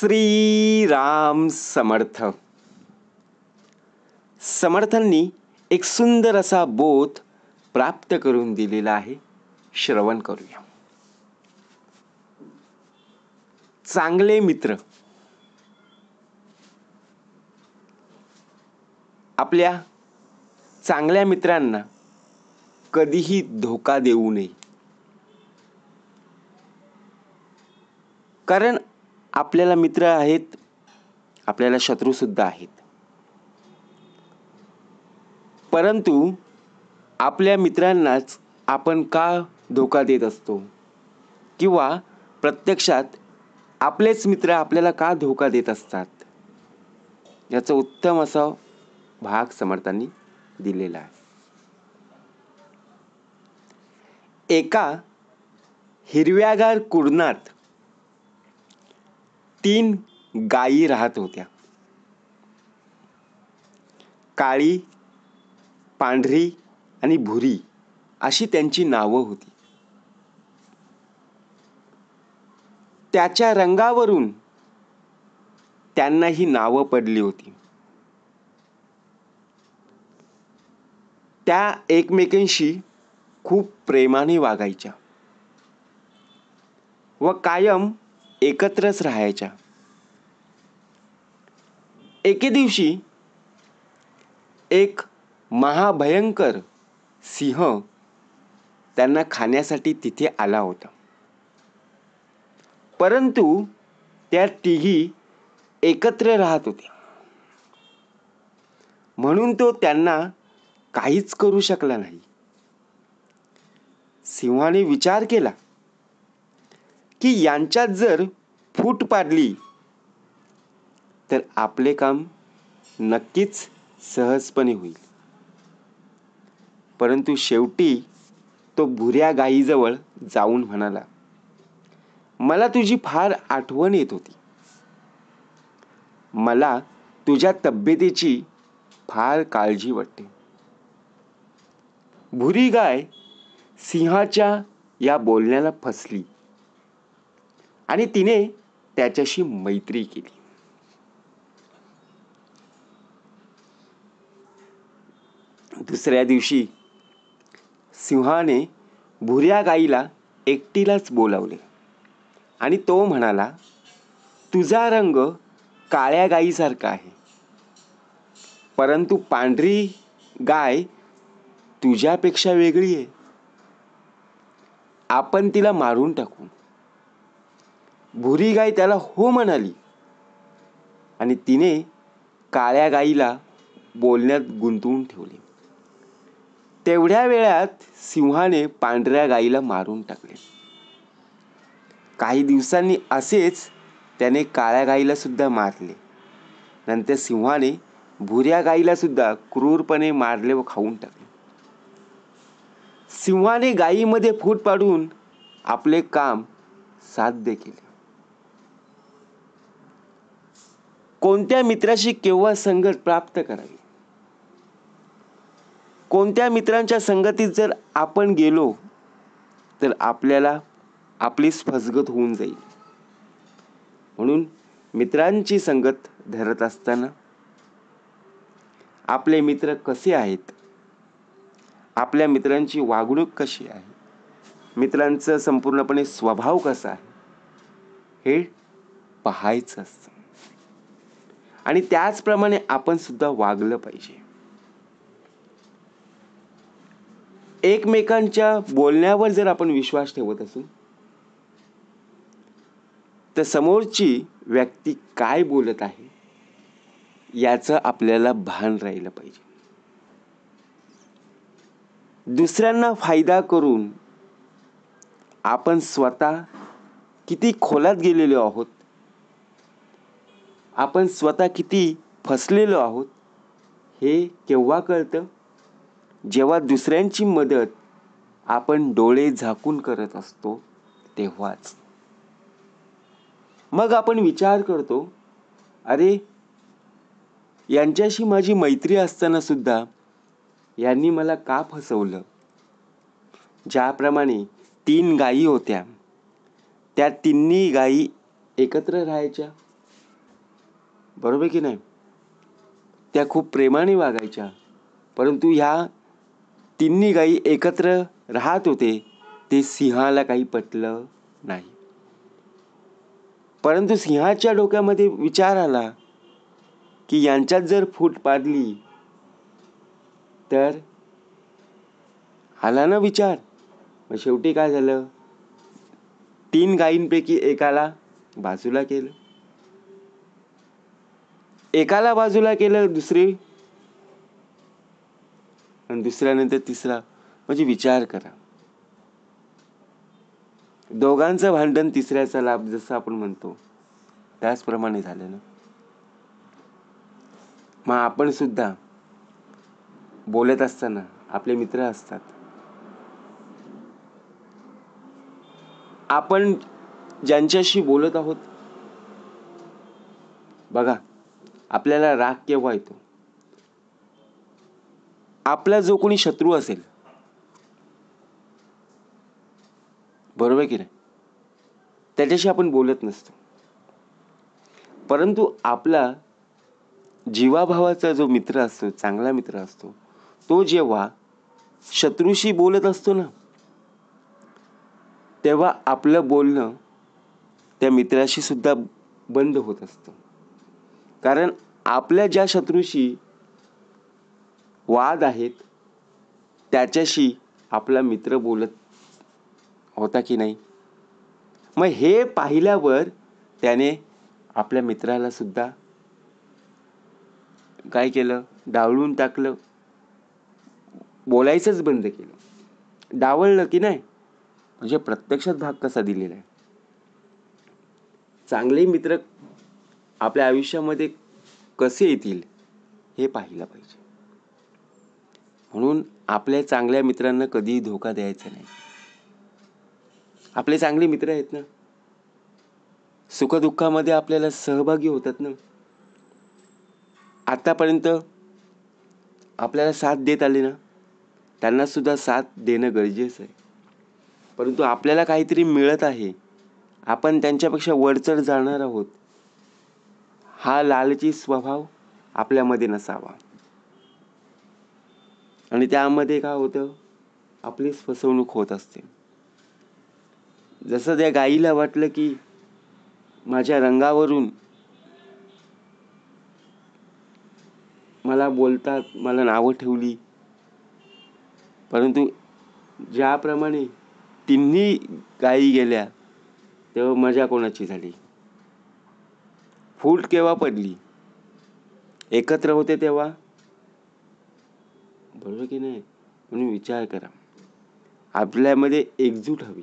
श्री राम समर्थ. समर्थांनी एक सुंदर असा बोध प्राप्त करून दिलेला आहे. श्रवण करूया. चांगले मित्र. आपल्या चांगल्या मित्रांना कधीही धोका देऊ नये, कारण आपल्याला मित्र आहेत, आपल्याला शत्रू सुद्धा आहेत. परंतु आपल्या मित्रांनाच आपण का धोका देत असतो, किंवा प्रत्यक्षात आपलेच मित्र आपल्याला का धोका देत असतात, याचा उत्तम असा भाग समर्थांनी दिलेला आहे. एका हिरव्यागार कुरणात 3 गायी राहत होत्या. काळी, पांढरी आणि भुरी अशी त्यांची नावं होती. त्याच्या रंगावरून त्यांना ही नावं पडली होती. त्या एकमेकांशी खूप प्रेमाने वागायच्या व कायम एकत्रच राहायच्या. एके दिवशी एक महाभयंकर सिंह त्यांना खाण्यासाठी तिथे आला होता. परंतु त्या तिघी एकत्र राहत होत्या, म्हणून तो त्यांना काहीच करू शकला नाही. सिंहाने विचार केला की यांच्यात जर फूट पाडली तर आपले काम नक्कीच सहजपणे होईल. परंतु शेवटी तो भुऱ्या गायीजवळ जाऊन म्हणाला, मला तुझी फार आठवण येत होती. मला तुझ्या तब्येतीची फार काळजी वाटते. भुरी गाय सिंहाच्या या बोलण्याला फसली आणि तिने त्याच्याशी मैत्री केली. दुसऱ्या दिवशी सिंहाने भुऱ्या गाईला एकटीलाच बोलावले आणि तो म्हणाला, तुझा रंग काळ्या गाईसारखा आहे, परंतु पांढरी गाय तुझ्यापेक्षा वेगळी आहे. आपण तिला मारून टाकू. भुरी गाय त्याला हो म्हणाली आणि तिने काळ्या गाईला बोलण्यात गुंतवून ठेवले. तेवढ्या वेळात सिंहाने पांढऱ्या गाईला मारून टाकले. काही दिवसांनी असेच त्याने काळ्या गाईला सुद्धा मारले. नंतर सिंहाने भुऱ्या गाईला सुद्धा क्रूरपणे मारले व खाऊन टाकले. सिंहाने गायीमध्ये फूट पाडून आपले काम साध्य केले. कोणत्या मित्राशी केव्हा संगत प्राप्त करावी, कोणत्या मित्रांच्या संगतीत जर आपण गेलो तर आपल्याला आपलीच फसगत होऊन जाईल. म्हणून मित्रांची संगत धरत असताना आपले मित्र कसे आहेत, आपल्या मित्रांची वागणूक कशी आहे, मित्रांचा संपूर्णपणे स्वभाव कसा आहे, हे पाहायचं असतं. आणि त्याचप्रमाणे आपण सुद्धा वागलं पाहिजे. एकमेकांच्या बोलण्यावर जर आपण विश्वास ठेवत असू तर समोरची व्यक्ती काय बोलत आहे याचं आपल्याला भान राहिलं पाहिजे. दुसऱ्यांना फायदा करून आपण स्वतः किती खोलात गेलेलो आहोत, आपण स्वतः किती फसलेलो आहोत, हे केव्हा कळतं, जेव्हा दुसऱ्यांची मदत आपण डोळे झाकून करत असतो तेव्हाच. मग आपण विचार करतो, अरे यांच्याशी माझी मैत्री असताना सुद्धा यांनी मला का फसवलं. ज्याप्रमाणे 3 गायी होत्या, त्या तिन्ही गायी एकत्र राहायच्या, बरोबर की नाही? त्या खूप प्रेमाने वागायच्या, परंतु ह्या तिन्ही गायी एकत्र राहत होते ते सिंहाला काही पटलं नाही. परंतु सिंहाच्या डोक्यामध्ये विचार आला की यांच्यात जर फूट पाडली तर, आला ना विचार. मग शेवटी काय झालं, 3 गायींपैकी एकाला बाजूला केलं, एकाला बाजूला केलं दुसरी, आणि दुसऱ्यानंतर तिसरा. म्हणजे विचार करा, दोघांचं भांडण तिसऱ्याचा लाभ, जसं आपण म्हणतो त्याचप्रमाणे झालं ना. मग आपण सुद्धा बोलत असताना आपले मित्र असतात, आपण ज्यांच्याशी बोलत आहोत, बघा आपल्याला राग केव्हा येतो, आपला जो कोणी शत्रू असेल, बरोबर की नाही, त्याच्याशी आपण बोलत नसतो. परंतु आपला जीवाभावाचा जो मित्र असतो, चांगला मित्र असतो, तो जेव्हा शत्रूशी बोलत असतो ना, तेव्हा आपलं बोलणं त्या मित्राशी सुद्धा बंद होत असतं. कारण आपल्या ज्या शत्रूशी वाद आहेत त्याच्याशी आपला मित्र बोलत होता की नाही. मग हे पाहिल्यावर त्याने आपल्या मित्राला सुद्धा काय केलं, डावलून टाकलं, बोलायचंच बंद केलं, डावललं की नाही. म्हणजे प्रत्यक्षात भाग कसा दिलेला आहे. चांगले मित्र आपल्या आयुष्यामध्ये कसे येतील हे पाहिलं पाहिजे. म्हणून आपल्या चांगल्या मित्रांना कधीही धोका द्यायचा नाही. आपले चांगले मित्र आहेत ना, सुखदुःखामध्ये आपल्याला सहभागी होतात ना, आतापर्यंत आपल्याला साथ देत आले ना, त्यांना सुद्धा साथ देणं गरजेचं आहे. परंतु आपल्याला काहीतरी मिळत आहे, आपण त्यांच्यापेक्षा वरचढ जाणार आहोत, हा लालची स्वभाव आपल्यामध्ये नसावा. आणि त्यामध्ये काय होतं, आपलीच फसवणूक होत असते. जसं त्या गाईला वाटलं की माझ्या रंगावरून मला बोलतात, मला नावं ठेवली, परंतु ज्याप्रमाणे तिन्ही गायी गेल्या तेव्हा मजा कोणाची झाली. फूट केव्हा पडली, एकत्र होते तेव्हा, बरोबर की नाही. म्हणून विचार करा, आपल्यामध्ये एकजूट हवी.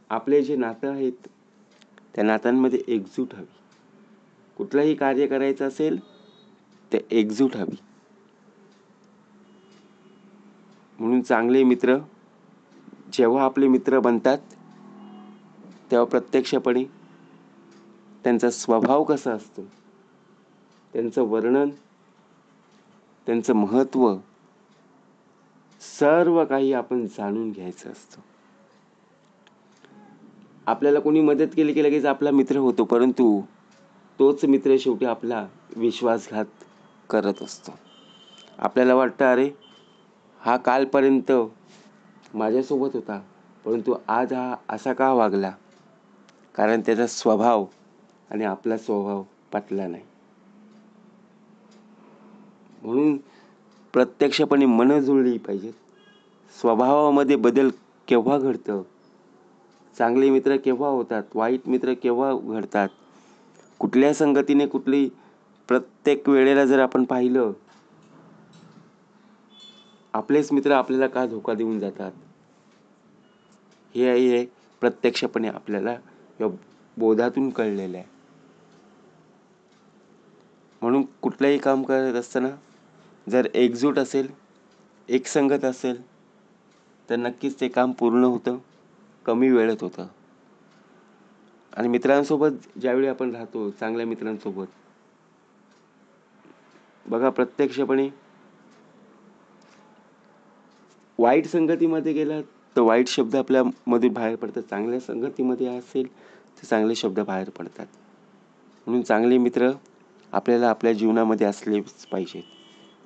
आपले जे नातं आहेत त्या नात्यांमध्ये एकजूट हवी. कुठलंही कार्य करायचं असेल ते एकजूट हवी. म्हणून चांगले मित्र जेव्हा आपले मित्र बनतात तेव्हा प्रत्यक्षपणे त्यांचा स्वभाव कसा असतो, त्यांचं वर्णन, त्यांचं महत्त्व, सर्व काही आपण जाणून घ्यायचं असतं. आपल्याला कोणी मदत केली की लगेच आपला मित्र होतो, परंतु तोच मित्र शेवटी आपला विश्वासघात करत असतो. आपल्याला वाटतं, अरे हा कालपर्यंत माझ्यासोबत होता, परंतु आज हा असा का वागला, कारण त्याचा स्वभाव आणि आपला स्वभाव पटला नाही. म्हणून प्रत्यक्षपणे मनं जुळली पाहिजेत. स्वभावामध्ये बदल केव्हा घडतं, चांगले मित्र केव्हा होतात, वाईट मित्र केव्हा घडतात, कुठल्या संगतीने कुठली, प्रत्येक वेळेला जर आपण पाहिलं आपलेच मित्र आपल्याला का धोका देऊन जातात, हे प्रत्यक्षपणे आपल्याला या बोधातून कळलेलं आहे. म्हणून कुठलंही काम करत असताना जर एकजूट असेल, एकसंगत असेल, तर नक्कीच ते काम पूर्ण होतं, कमी वेळेत होतं. आणि मित्रांसोबत ज्यावेळी आपण राहतो, चांगल्या मित्रांसोबत, बघा प्रत्यक्षपणे वाईट संगतीमध्ये गेला तर वाईट शब्द आपल्यामध्ये बाहेर पडतात, चांगल्या संगतीमध्ये असेल तर चांगले शब्द बाहेर पडतात. म्हणून चांगले मित्र आपल्याला आपल्या जीवनामध्ये असलेच पाहिजेत.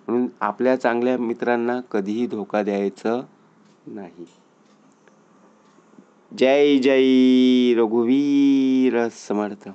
म्हणून आपल्या चांगल्या मित्रांना कधीही धोका द्यायचं नाही. जय जय रघुवीर समर्थ.